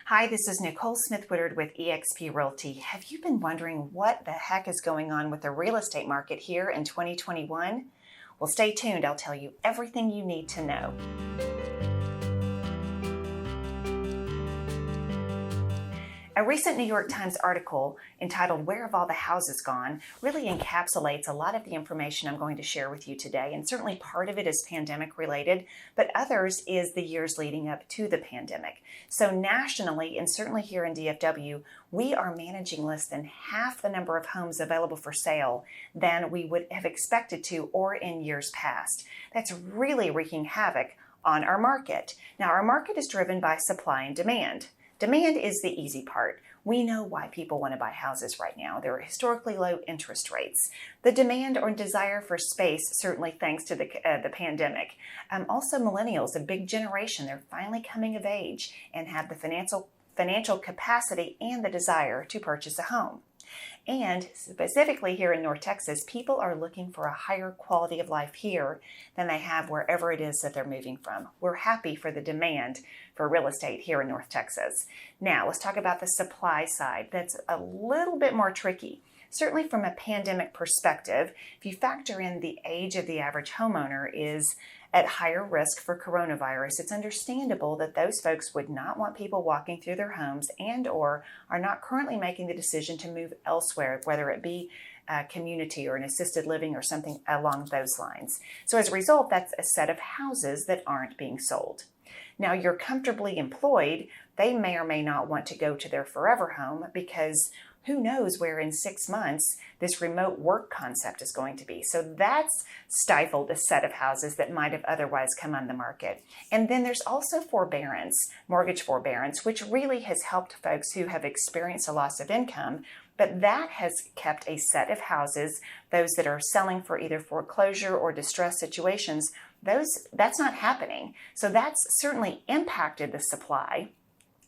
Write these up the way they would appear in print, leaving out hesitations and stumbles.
Hi, this is Nicole Woodard with eXp Realty. Have you been wondering what the heck is going on with the real estate market here in 2021? Well, stay tuned. I'll tell you everything you need to know. A recent New York Times article entitled "Where Have All the Houses Gone?" really encapsulates a lot of the information I'm going to share with you today, and certainly part of it is pandemic related, but others is the years leading up to the pandemic. So nationally, and certainly here in DFW, we are managing less than half the number of homes available for sale than we would have expected to or in years past. That's really wreaking havoc on our market. Now, our market is driven by supply and demand. Demand is the easy part. We know why people want to buy houses right now. There are historically low interest rates. The demand or desire for space, certainly thanks to the pandemic. Also, millennials, a big generation, they're finally coming of age and have the financial capacity and the desire to purchase a home. And specifically here in North Texas, people are looking for a higher quality of life here than they have wherever it is that they're moving from. We're happy for the demand for real estate here in North Texas. Now, let's talk about the supply side. That's a little bit more tricky. Certainly from a pandemic perspective, if you factor in the age of the average homeowner is at higher risk for coronavirus, it's understandable that those folks would not want people walking through their homes and or are not currently making the decision to move elsewhere, whether it be a community or an assisted living or something along those lines. So as a result, that's a set of houses that aren't being sold. Now, you're comfortably employed, they may or may not want to go to their forever home because who knows where in 6 months this remote work concept is going to be. So that's stifled a set of houses that might have otherwise come on the market. And then there's also forbearance, mortgage forbearance, which really has helped folks who have experienced a loss of income, but that has kept a set of houses, those that are selling for either foreclosure or distress situations, that's not happening. So that's certainly impacted the supply.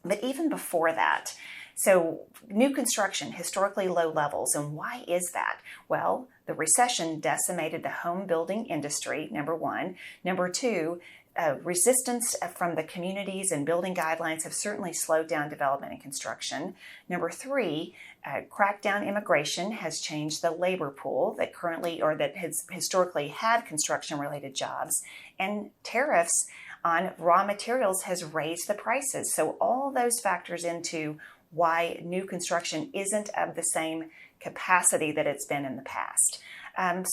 But even before that, so new construction, historically low levels. And why is that? Well, the recession decimated the home building industry, number one. Number two, resistance from the communities and building guidelines have certainly slowed down development and construction. Number three, crackdown immigration has changed the labor pool that currently or that has historically had construction-related jobs. And tariffs on raw materials has raised the prices. So all those factors into why new construction isn't of the same capacity that it's been in the past.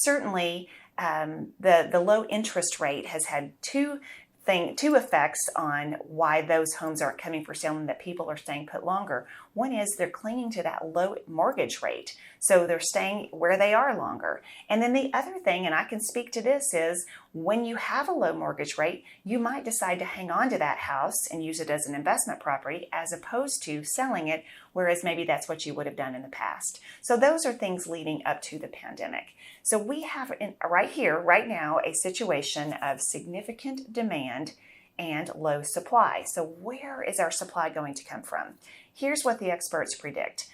Certainly, the low interest rate has had two effects on why those homes aren't coming for sale and that people are staying put longer. One is they're clinging to that low mortgage rate, so they're staying where they are longer. And then the other thing, and I can speak to this, is when you have a low mortgage rate, you might decide to hang on to that house and use it as an investment property as opposed to selling it, whereas maybe that's what you would have done in the past. So those are things leading up to the pandemic. So we have right here, right now, a situation of significant demand and low supply. So where is our supply going to come from? Here's what the experts predict.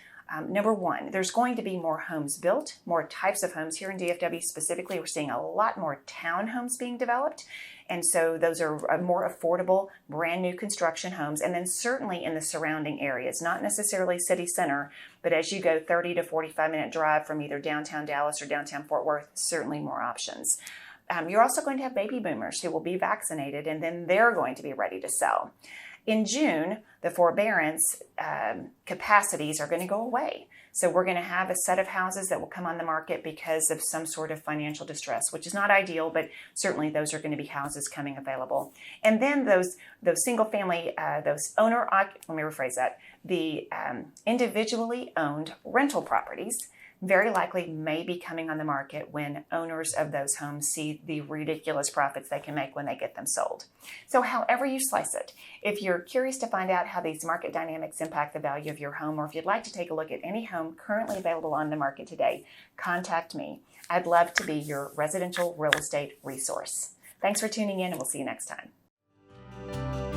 Number one, there's going to be more homes built, more types of homes. Here in DFW specifically, we're seeing a lot more townhomes being developed. And so those are more affordable, brand new construction homes. And then certainly in the surrounding areas, not necessarily city center, but as you go 30 to 45-minute drive from either downtown Dallas or downtown Fort Worth, certainly more options. You're also going to have baby boomers who will be vaccinated, and then they're going to be ready to sell. In June, the forbearance capacities are going to go away. So we're going to have a set of houses that will come on the market because of some sort of financial distress, which is not ideal, but certainly those are going to be houses coming available. And then those single family, the individually owned rental properties very likely may be coming on the market when owners of those homes see the ridiculous profits they can make when they get them sold. So however you slice it, if you're curious to find out how these market dynamics impact the value of your home, or if you'd like to take a look at any home currently available on the market today, contact me. I'd love to be your residential real estate resource. Thanks for tuning in, and we'll see you next time.